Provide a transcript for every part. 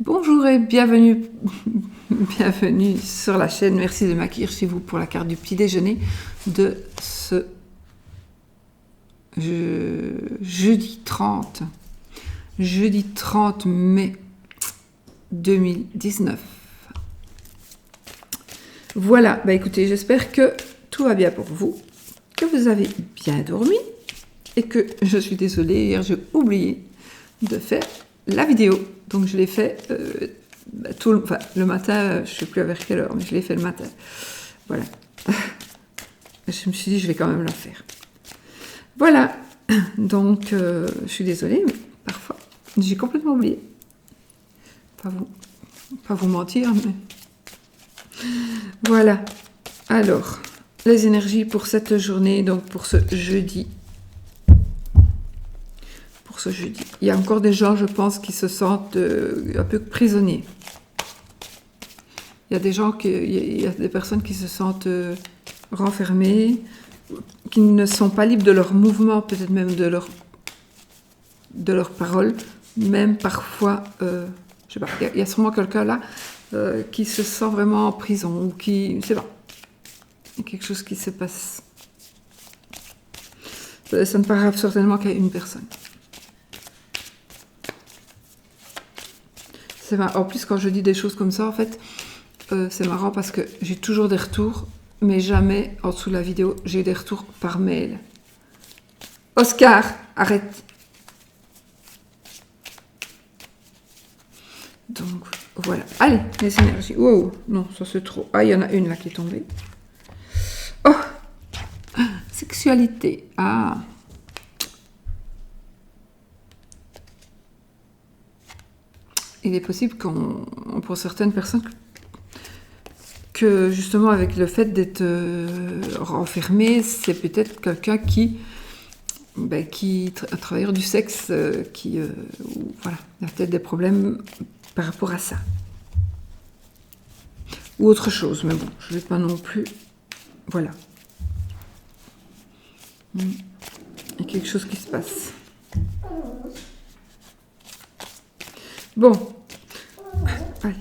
Bonjour et bienvenue, bienvenue sur la chaîne. Merci de m'accueillir chez vous pour la carte du petit déjeuner de ce jeudi 30 mai 2019. Voilà, bah écoutez, j'espère que tout va bien pour vous, que vous avez bien dormi et que je suis désolée, hier j'ai oublié de faire la vidéo. Donc je l'ai fait le matin, je ne sais plus vers quelle heure, mais je l'ai fait le matin. Voilà. Je me suis dit, je vais quand même la faire. Voilà. Donc, je suis désolée, mais parfois, j'ai complètement oublié. Pas vous mentir, mais... Voilà. Alors, les énergies pour cette journée, donc pour ce jeudi. Il y a encore des gens, je pense, qui se sentent un peu prisonniers. Il y a des personnes qui se sentent renfermées, qui ne sont pas libres de leurs mouvements, peut-être même de leurs paroles, même parfois, je sais pas, il y a sûrement quelqu'un là qui se sent vraiment en prison, ou qui, je sais pas, il y a quelque chose qui se passe. Ça ne parlera certainement qu'à une personne. En plus, quand je dis des choses comme ça, en fait, c'est marrant parce que j'ai toujours des retours, mais jamais en dessous de la vidéo, j'ai des retours par mail. Oscar, arrête. Donc, voilà. Allez, les énergies. Wow, non, ça c'est trop. Ah, il y en a une là qui est tombée. Oh, sexualité. Ah. Il est possible pour certaines personnes, que justement avec le fait d'être renfermé, c'est peut-être quelqu'un un travailleur du sexe, voilà, il y a peut-être des problèmes par rapport à ça. Ou autre chose, mais bon, je ne vais pas non plus... Voilà. Il y a quelque chose qui se passe. Bon. Allez.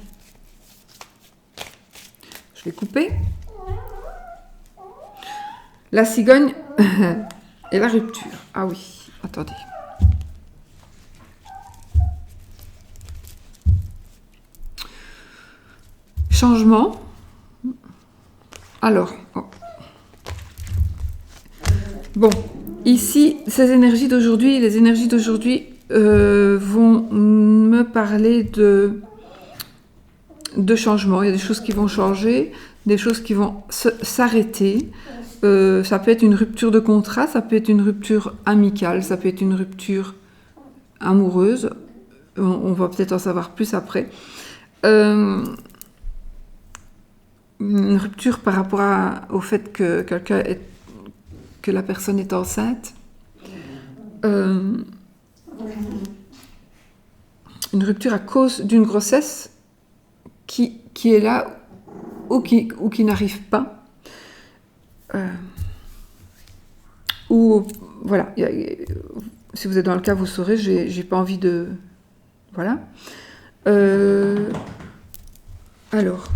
Je vais couper. La cigogne et la rupture. Ah oui, attendez. Changement. Alors. Oh. Bon. Ici, les énergies d'aujourd'hui vont me parler de changement. Il y a des choses qui vont changer, des choses qui vont s'arrêter. Ça peut être une rupture de contrat, ça peut être une rupture amicale, ça peut être une rupture amoureuse. On va peut-être en savoir plus après. Une rupture par rapport au fait que la personne est enceinte. Une rupture à cause d'une grossesse qui est là ou qui n'arrive pas. Ou voilà, si vous êtes dans le cas, vous saurez, j'ai pas envie de... Voilà. Alors...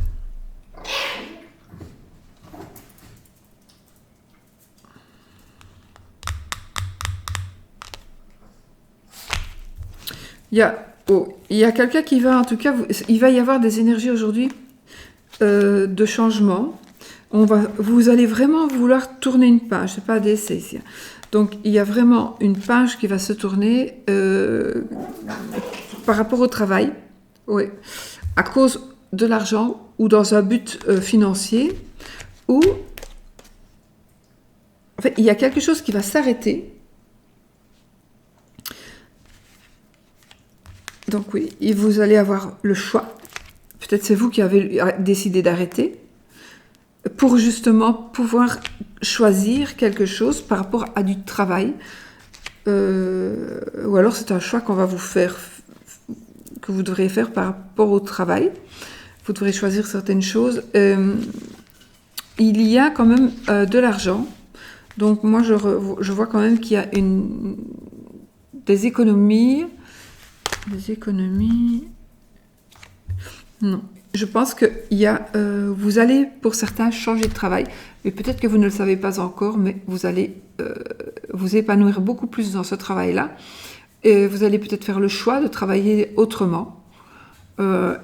Il y a quelqu'un qui va, en tout cas, il va y avoir des énergies aujourd'hui de changement. Vous allez vraiment vouloir tourner une page, c'est pas d'essai ici. Donc il y a vraiment une page qui va se tourner par rapport au travail, oui, à cause de l'argent ou dans un but financier, ou en fait, il y a quelque chose qui va s'arrêter. Donc oui, et vous allez avoir le choix. Peut-être c'est vous qui avez décidé d'arrêter pour justement pouvoir choisir quelque chose par rapport à du travail. Ou alors c'est un choix qu'on va vous faire, que vous devrez faire par rapport au travail. Vous devrez choisir certaines choses. Il y a quand même de l'argent. Donc moi je vois quand même qu'il y a des économies. Non. Je pense que vous allez, pour certains, changer de travail. Et peut-être que vous ne le savez pas encore, mais vous allez vous épanouir beaucoup plus dans ce travail-là. Et vous allez peut-être faire le choix de travailler autrement.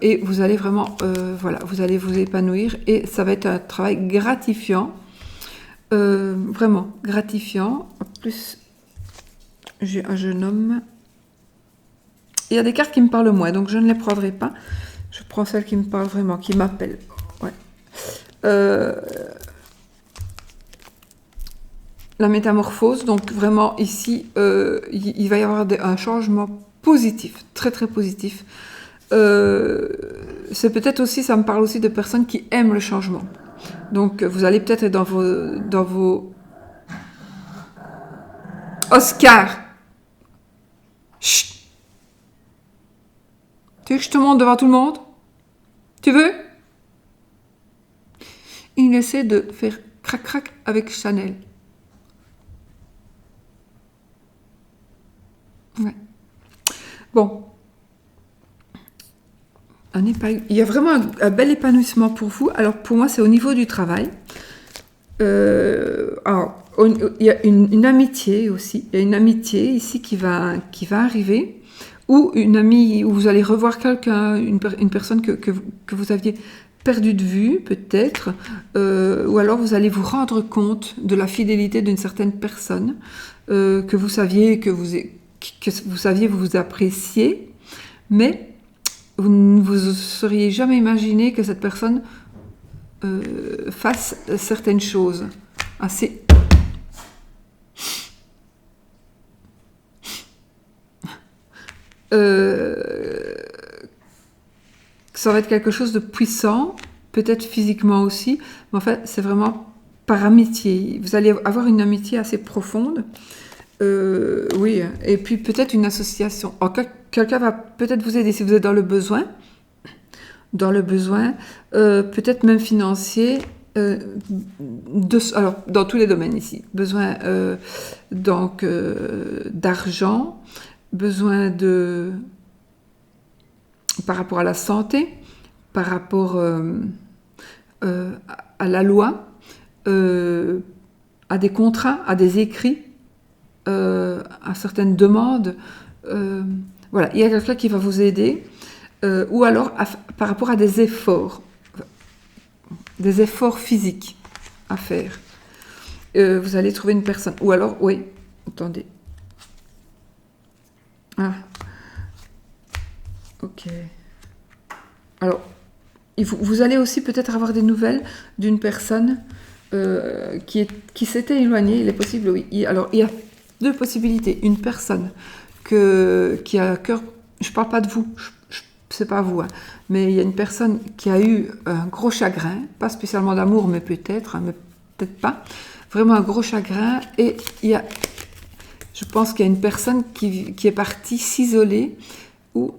Et vous allez vraiment, voilà, vous allez vous épanouir. Et ça va être un travail gratifiant. Vraiment gratifiant. En plus, j'ai un jeune homme. Il y a des cartes qui me parlent moins, donc je ne les prendrai pas. Je prends celle qui me parle vraiment, qui m'appelle. Ouais. La métamorphose, donc vraiment ici, il va y avoir un changement positif, très très positif. C'est peut-être aussi, ça me parle aussi de personnes qui aiment le changement. Donc vous allez peut-être être dans vos... Oscar! Chut! Tu veux que je te montre devant tout le monde? Tu veux? Il essaie de faire crac-crac avec Chanel. Ouais. Bon. Il y a vraiment un bel épanouissement pour vous. Alors, pour moi, c'est au niveau du travail. Alors, il y a une amitié aussi. Il y a une amitié ici qui va arriver. Ou une amie, où vous allez revoir quelqu'un, une personne que vous aviez perdu de vue, peut-être. Ou alors, vous allez vous rendre compte de la fidélité d'une certaine personne que vous saviez, vous appréciez. Mais vous ne vous seriez jamais imaginé que cette personne fasse certaines choses assez... ça va être quelque chose de puissant, peut-être physiquement aussi, mais en fait, c'est vraiment par amitié. Vous allez avoir une amitié assez profonde. Oui, et puis peut-être une association. Quelqu'un va peut-être vous aider si vous êtes dans le besoin, peut-être même financier, alors dans tous les domaines ici. Besoin donc d'argent, besoin par rapport à la santé, par rapport à la loi, à des contrats, à des écrits. À certaines demandes. Voilà, il y a quelqu'un qui va vous aider. Ou alors par rapport à des efforts physiques à faire. Vous allez trouver une personne. Ou alors, oui, attendez. Ah, ok. Alors, vous allez aussi peut-être avoir des nouvelles d'une personne qui s'était éloignée. Il est possible, oui. Alors, il y a deux possibilités. Une personne qui a à cœur, je ne parle pas de vous, c'est pas vous, hein, mais il y a une personne qui a eu un gros chagrin, pas spécialement d'amour, mais peut-être pas, vraiment un gros chagrin, et je pense qu'il y a une personne qui est partie s'isoler ou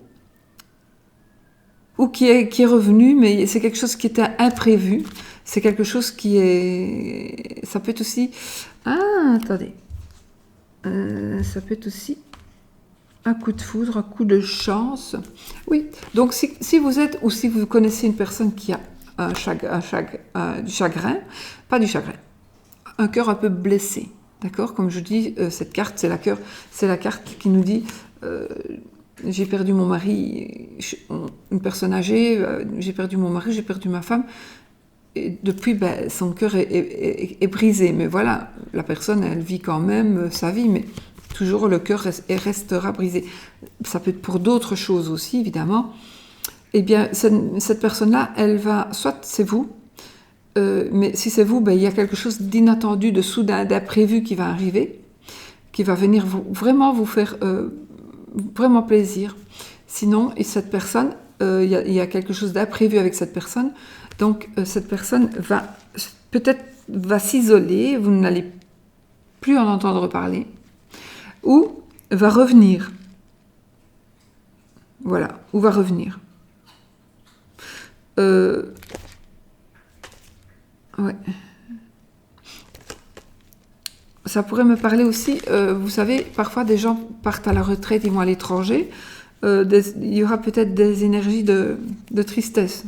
qui est revenue, mais c'est quelque chose qui était imprévu, c'est quelque chose qui est... Ça peut être aussi... Ah, attendez. Ça peut être aussi un coup de foudre, un coup de chance. Oui, donc si vous êtes ou si vous connaissez une personne qui a du chagrin, pas du chagrin, un cœur un peu blessé, d'accord? Comme je dis, cette carte, c'est la carte qui nous dit j'ai perdu mon mari, une personne âgée, j'ai perdu mon mari, j'ai perdu ma femme. Et depuis, son cœur est brisé. Mais voilà, la personne, elle vit quand même sa vie, mais toujours le cœur restera brisé. Ça peut être pour d'autres choses aussi, évidemment. Eh bien, cette personne-là, elle va... Soit c'est vous, mais si c'est vous, il y a quelque chose d'inattendu, de soudain, d'imprévu qui va arriver, qui va venir vraiment vous faire vraiment plaisir. Sinon, et cette personne, il y a quelque chose d'imprévu avec cette personne. Donc, cette personne va s'isoler, vous n'allez plus en entendre parler, ou va revenir. Voilà, ou va revenir. Ouais. Ça pourrait me parler aussi, vous savez, parfois des gens partent à la retraite, ils vont à l'étranger. Il y aura peut-être des énergies de de tristesse.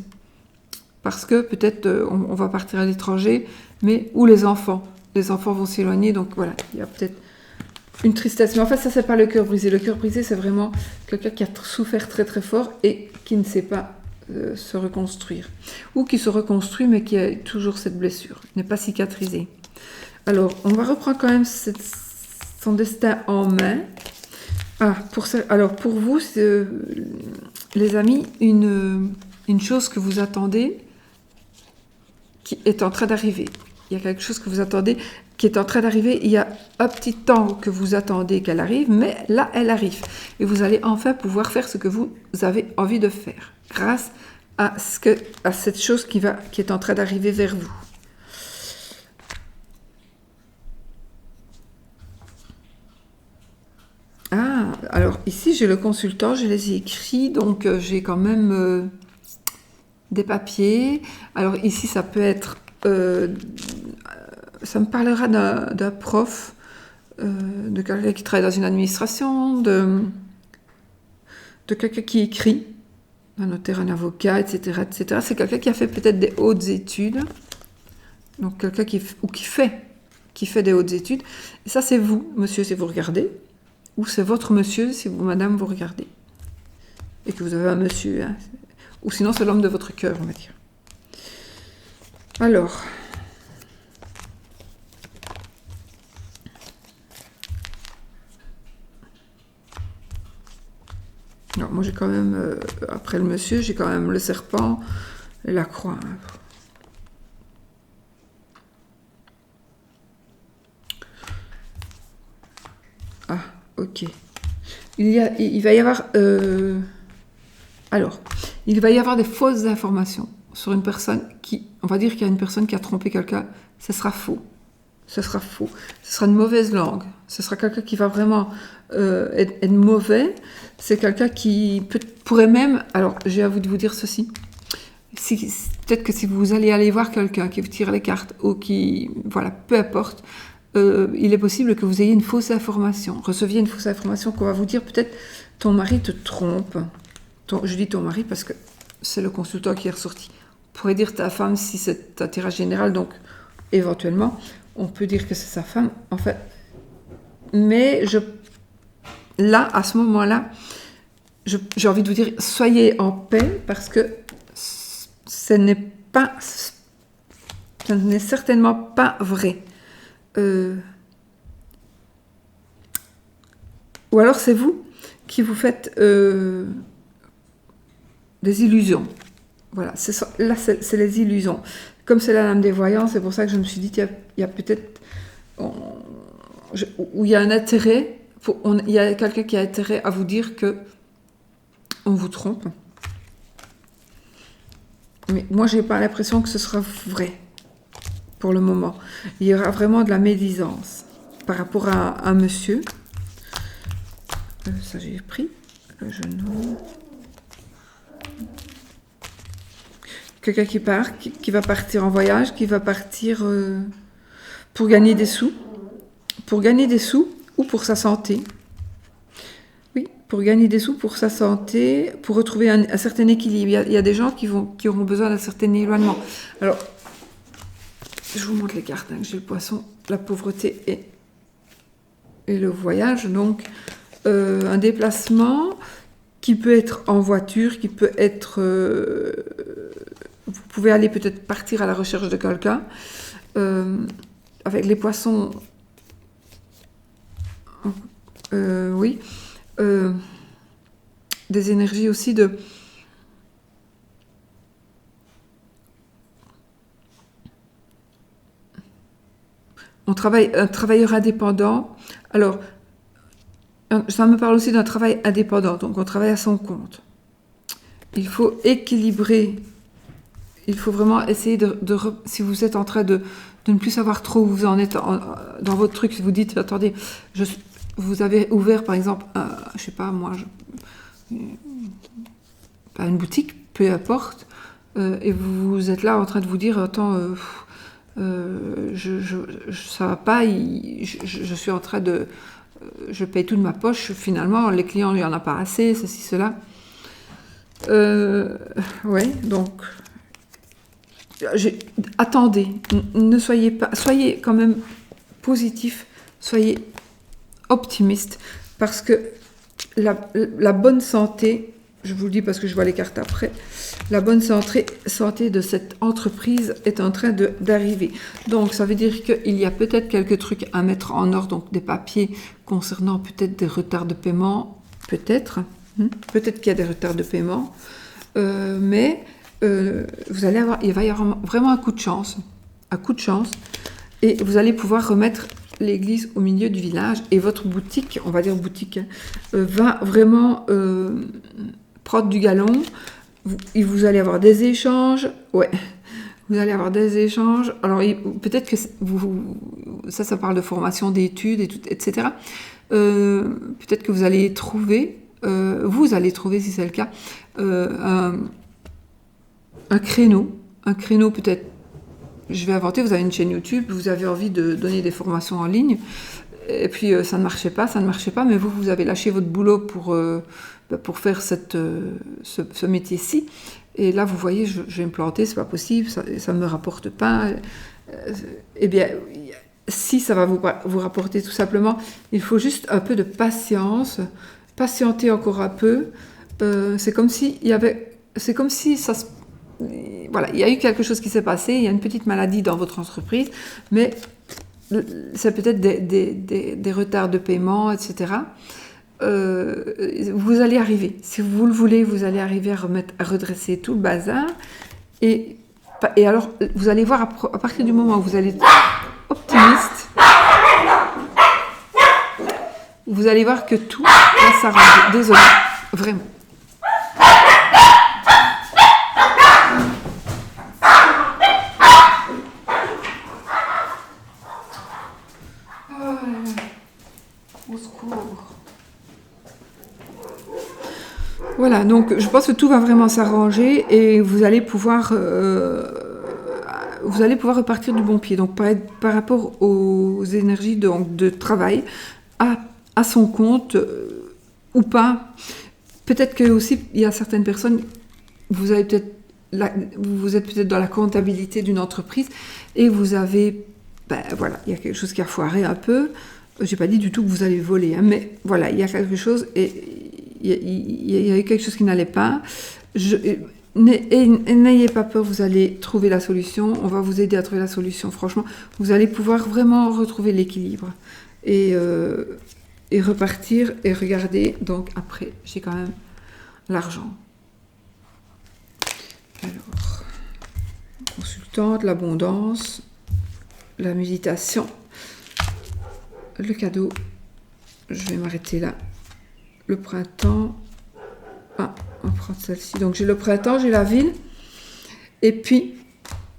Parce que peut-être on va partir à l'étranger, mais où les enfants vont s'éloigner, donc voilà, il y a peut-être une tristesse. Mais en fait, ça, c'est pas le cœur brisé. Le cœur brisé, c'est vraiment quelqu'un qui a souffert très très fort et qui ne sait pas se reconstruire. Ou qui se reconstruit, mais qui a toujours cette blessure, n'est pas cicatrisée. Alors, on va reprendre quand même son destin en main. Alors pour vous, les amis, une chose que vous attendez qui est en train d'arriver. Il y a quelque chose que vous attendez qui est en train d'arriver. Il y a un petit temps que vous attendez qu'elle arrive, mais là, elle arrive. Et vous allez enfin pouvoir faire ce que vous avez envie de faire, grâce à cette chose qui est en train d'arriver vers vous. Ah, alors ici, j'ai le consultant, je les ai écrits, donc j'ai quand même des papiers. Alors ici, ça peut être... ça me parlera d'un prof, de quelqu'un qui travaille dans une administration, de quelqu'un qui écrit, un notaire, un avocat, etc. etc. C'est quelqu'un qui a fait peut-être des hautes études, donc quelqu'un qui fait des hautes études. Et ça, c'est vous, monsieur, si vous regardez, ou c'est votre monsieur, si vous, madame, vous regardez. Et que vous avez un monsieur, hein. Ou sinon, c'est l'homme de votre cœur, on va dire. Alors... Non, moi j'ai quand même, après le monsieur, j'ai quand même le serpent et la croix. Ah, ok. Il va y avoir... alors, il va y avoir des fausses informations sur une personne qui... On va dire qu'il y a une personne qui a trompé quelqu'un. Ce sera faux. Ce sera faux. Ce sera une mauvaise langue. Ce sera quelqu'un qui va vraiment être mauvais. C'est quelqu'un qui pourrait même... Alors, j'ai à vous de vous dire ceci. Peut-être que si vous aller voir quelqu'un qui vous tire les cartes ou qui... Voilà, peu importe. Il est possible que vous ayez une fausse information. Receviez une fausse information qu'on va vous dire peut-être ton mari te trompe. Je dis ton mari parce que c'est le consultant qui est ressorti. On pourrait dire ta femme si c'est un tirage général, donc éventuellement... On peut dire que c'est sa femme, en fait. Mais là, à ce moment-là, j'ai envie de vous dire, soyez en paix parce que ce n'est certainement pas vrai. Ou alors c'est vous qui vous faites des illusions. Voilà, là c'est les illusions. Comme c'est la lame des voyants, c'est pour ça que je me suis dit qu'il y a peut-être... où il y a un intérêt, il y a quelqu'un qui a intérêt à vous dire que on vous trompe. Mais moi, je n'ai pas l'impression que ce sera vrai, pour le moment. Il y aura vraiment de la médisance par rapport à un monsieur. Ça, j'ai pris le genou. Quelqu'un qui va partir en voyage, qui va partir pour gagner des sous. Pour gagner des sous ou pour sa santé. Oui, pour gagner des sous pour sa santé, pour retrouver un certain équilibre. Il y a des gens qui auront besoin d'un certain éloignement. Alors, je vous montre les cartes. Hein. J'ai le poisson, la pauvreté et le voyage. Donc, un déplacement qui peut être en voiture, qui peut être... vous pouvez aller peut-être partir à la recherche de quelqu'un. Avec les poissons... oui. Des énergies aussi de... un travailleur indépendant. Alors, ça me parle aussi d'un travail indépendant. Donc, on travaille à son compte. Il faut équilibrer. Il faut vraiment essayer si vous êtes en train de ne plus savoir trop où vous en êtes dans votre truc, si vous dites, attendez, vous avez ouvert, par exemple, je sais pas, moi, une boutique, peu importe, et vous êtes là en train de vous dire, attends, ça va pas, je suis en train de... je paye tout de ma poche, finalement, les clients, il n'y en a pas assez, ceci, cela. Ouais, donc attendez, ne soyez pas, soyez quand même positif, soyez optimiste, parce que la bonne santé, je vous le dis parce que je vois les cartes après, la bonne santé de cette entreprise est en train d'arriver. Donc ça veut dire qu'il y a peut-être quelques trucs à mettre en ordre, donc des papiers concernant peut-être des retards de paiement, peut-être qu'il y a des retards de paiement, mais il va y avoir vraiment un coup de chance, et vous allez pouvoir remettre l'église au milieu du village, et votre boutique, on va dire boutique, va vraiment prendre du galon. Vous allez avoir des échanges, ouais, vous allez avoir des échanges. Alors peut-être que ça parle de formation, d'études, et tout, etc. Peut-être que vous allez trouver, si c'est le cas, un créneau peut-être. Je vais inventer, vous avez une chaîne YouTube, vous avez envie de donner des formations en ligne, et puis ça ne marchait pas, mais vous avez lâché votre boulot pour faire ce métier-ci, et là vous voyez, je vais me planter, c'est pas possible, ça ne me rapporte pas. Eh bien, si ça va vous rapporter tout simplement, il faut juste un peu de patience, patienter encore un peu. C'est comme si ça se... Voilà, il y a eu quelque chose qui s'est passé, il y a une petite maladie dans votre entreprise, mais c'est peut-être des retards de paiement, etc. Vous allez arriver, si vous le voulez, vous allez arriver à redresser tout le bazar, et alors vous allez voir à partir du moment où vous allez être optimiste, vous allez voir que tout va s'arranger. Désolée, vraiment. Voilà, donc je pense que tout va vraiment s'arranger, et vous allez pouvoir repartir du bon pied. Donc par rapport aux énergies de travail, à son compte ou pas, peut-être que aussi il y a certaines personnes, vous êtes peut-être dans la comptabilité d'une entreprise, et vous avez, voilà, il y a quelque chose qui a foiré un peu. J'ai pas dit du tout que vous allez voler, hein, mais voilà, il y a quelque chose, et il y a eu quelque chose qui n'allait pas. N'ayez pas peur, vous allez trouver la solution. On va vous aider à trouver la solution. Franchement, vous allez pouvoir vraiment retrouver l'équilibre et repartir et regarder. Donc après, j'ai quand même l'argent. Alors, consultante, l'abondance, la méditation, le cadeau. Je vais m'arrêter là. Le printemps, on prend celle-ci. Donc j'ai le printemps, j'ai la ville, et puis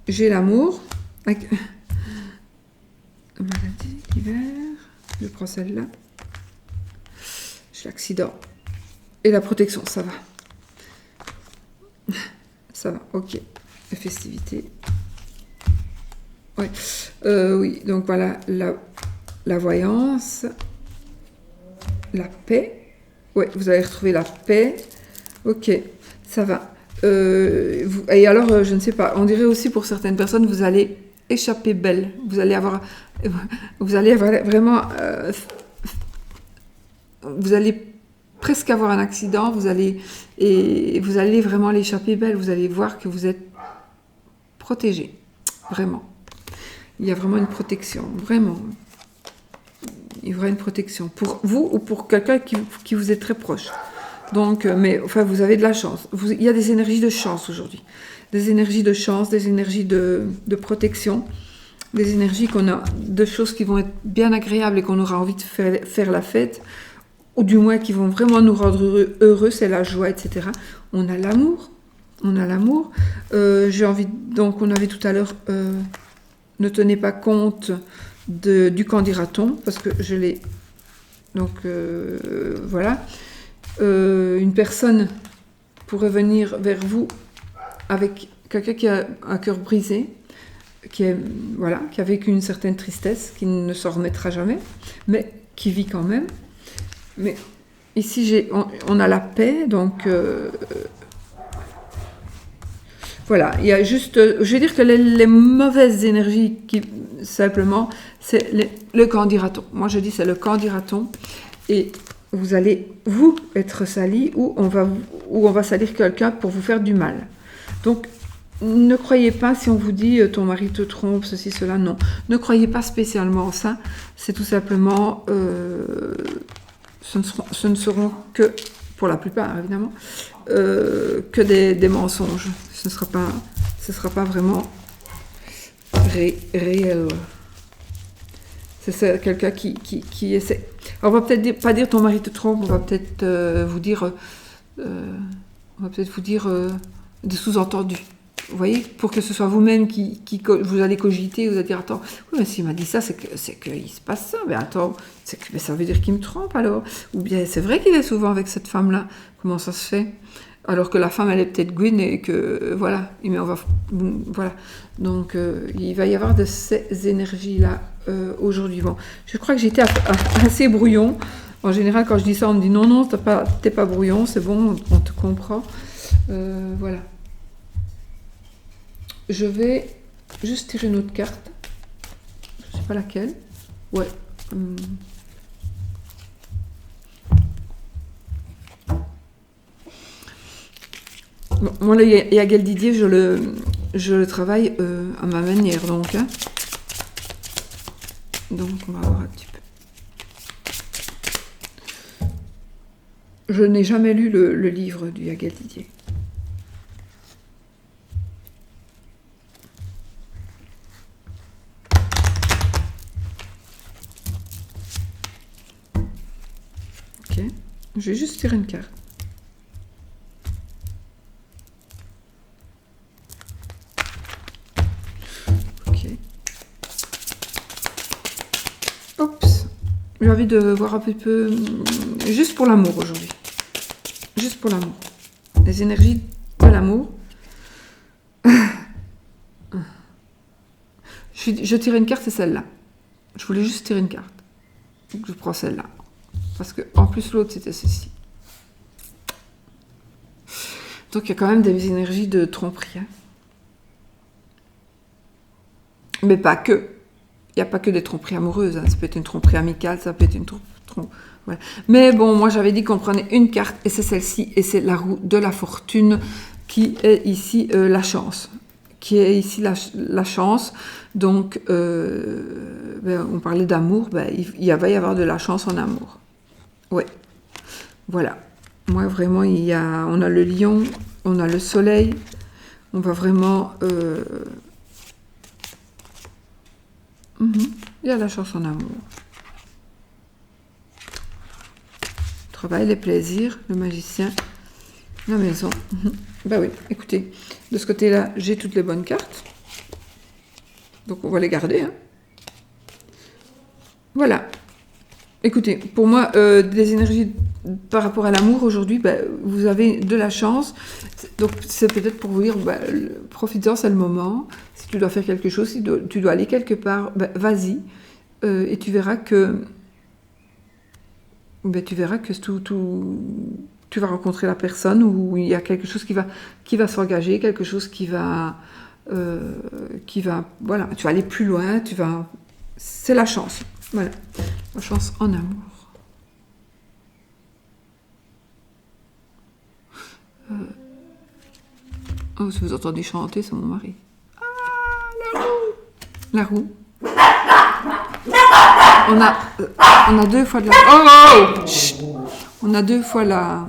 j'ai l'amour, avec la maladie, l'hiver, je prends celle-là, j'ai l'accident, et la protection, ça va, ok, les festivités, ouais, oui, donc voilà, la voyance, la paix. Oui, vous allez retrouver la paix. Ok, ça va. Et alors, je ne sais pas, on dirait aussi pour certaines personnes, vous allez échapper belle. Vous allez avoir vraiment... vous allez presque avoir un accident, vous allez vraiment l'échapper belle. Vous allez voir que vous êtes protégé. Vraiment. Il y a vraiment une protection. Vraiment. Il y aura une protection pour vous ou pour quelqu'un qui vous est très proche. Donc, mais enfin, vous avez de la chance. Il y a des énergies de chance aujourd'hui. Des énergies de chance, des énergies de protection, des énergies de choses qui vont être bien agréables et qu'on aura envie de faire la fête, ou du moins qui vont vraiment nous rendre heureux, c'est la joie, etc. On a l'amour. J'ai envie, donc on avait tout à l'heure, ne tenez pas compte du quand dira-t-on, parce que je l'ai. Donc voilà. Une personne pourrait venir vers vous avec quelqu'un qui a un cœur brisé, qui a vécu une certaine tristesse, qui ne s'en remettra jamais, mais qui vit quand même. Mais ici, on a la paix, donc Voilà, il y a juste, je vais dire que les mauvaises énergies, simplement, c'est le quand dira-t-on. Moi, je dis c'est le quand dira-t-on. Et vous allez, vous, être sali ou on va salir quelqu'un pour vous faire du mal. Donc, ne croyez pas si on vous dit ton mari te trompe, ceci, cela, non. Ne croyez pas spécialement ça. C'est tout simplement, ce ne seront que, pour la plupart évidemment, que des mensonges. Ce sera pas vraiment réel. C'est quelqu'un qui essaie. Alors, on va peut-être pas dire ton mari te trompe, on va peut-être vous dire des sous-entendus. Vous voyez, pour que ce soit vous-même vous allez cogiter, vous allez dire attends, oui, mais s'il m'a dit ça, c'est qu'il se passe ça. Mais attends, mais ça veut dire qu'il me trompe alors. Ou bien c'est vrai qu'il est souvent avec cette femme-là. Comment ça se fait? Alors que la femme, elle est peut-être Gwyn et que voilà. Mais voilà. Donc il va y avoir de ces énergies-là aujourd'hui. Bon, je crois que j'étais assez brouillon. En général, quand je dis ça, on me dit non, t'es pas brouillon, c'est bon, on te comprend. Voilà. Je vais juste tirer une autre carte. Je ne sais pas laquelle. Ouais. Bon, moi, le Yagel Didier, je le travaille à ma manière, donc. Hein. Donc, on va voir un petit peu. Je n'ai jamais lu le livre du Yagel Didier. Je vais juste tirer une carte. Ok. Oups. J'ai envie de voir un peu... Juste pour l'amour aujourd'hui. Juste pour l'amour. Les énergies de l'amour. Je tire une carte, c'est celle-là. Je voulais juste tirer une carte. Donc je prends celle-là. Parce que en plus l'autre c'était ceci. Donc il y a quand même des énergies de tromperie. Hein. Mais pas que. Il n'y a pas que des tromperies amoureuses. Hein. Ça peut être une tromperie amicale, ça peut être une tromperie. Voilà. Mais bon, moi j'avais dit qu'on prenait une carte et c'est celle-ci. Et c'est la roue de la fortune qui est ici la chance. Qui est ici la chance. Donc on parlait d'amour. Il va y avoir de la chance en amour. Ouais, voilà. Moi, vraiment, on a le lion, on a le soleil. On va vraiment... Il y a la chance en amour. Le travail, les plaisirs, le magicien, la maison. Ben oui, écoutez, de ce côté-là, j'ai toutes les bonnes cartes. Donc, on va les garder. Hein. Voilà. Écoutez, pour moi, des énergies par rapport à l'amour, aujourd'hui, vous avez de la chance. Donc, c'est peut-être pour vous dire, profite-en, c'est le moment. Si tu dois faire quelque chose, si tu dois aller quelque part, vas-y. Et tu verras que... tu vas rencontrer la personne où il y a quelque chose qui va s'engager, quelque chose qui va... Voilà, tu vas aller plus loin, c'est la chance. Voilà, la chance en amour. Oh, si vous entendez chanter, c'est mon mari. Ah, la roue. On a 2 fois de la... Oh, chut. On a 2 fois la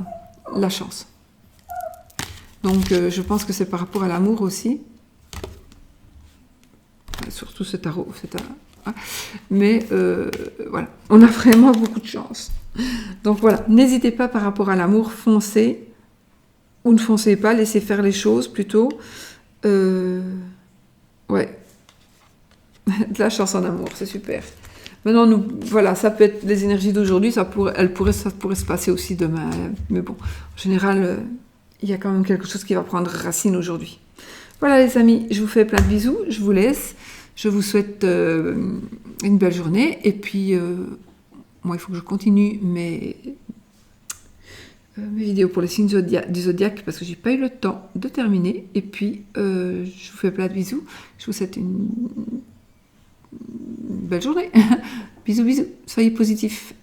chance. Donc, je pense que c'est par rapport à l'amour aussi. Surtout cet tarot. Mais voilà, on a vraiment beaucoup de chance. Donc voilà, n'hésitez pas par rapport à l'amour, foncez ou ne foncez pas, laissez faire les choses plutôt. Ouais, de la chance en amour, c'est super. Maintenant, voilà, ça peut être les énergies d'aujourd'hui, ça pourrait se passer aussi demain. Mais bon, en général, il y a quand même quelque chose qui va prendre racine aujourd'hui. Voilà les amis, je vous fais plein de bisous, je vous laisse. Je vous souhaite une belle journée. Et puis, moi, il faut que je continue mes vidéos pour les signes du zodiaque parce que j'ai pas eu le temps de terminer. Et puis, je vous fais plein de bisous. Je vous souhaite une belle journée. Bisous, bisous. Soyez positifs.